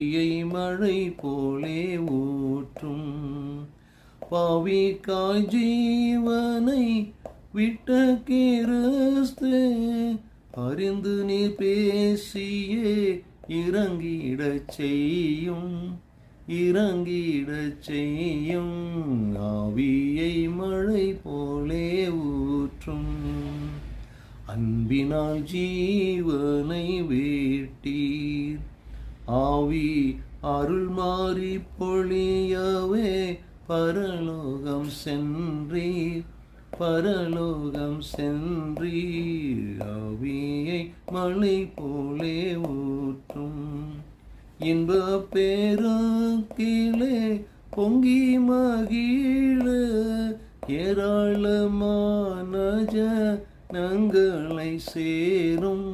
மழை போலே ஊற்றும் பாவிக்காய் ஜீவனை விட்ட கிறிஸ்து அறிந்து நீ பேசியே இறங்கிடச் செய்யும் ஆவியை மழை போலே ஊற்றும் அன்பினால் ஜீவனை வேட்டீர் ஆவி அருள் மாறி பொழியவே பரலோகம் சென்றீர் ஆவியை மழை போலே ஊற்றும் இன்ப பேராக்கிலே பொங்கி மகிழ ஏராளமான ஜனங்களை சேரும்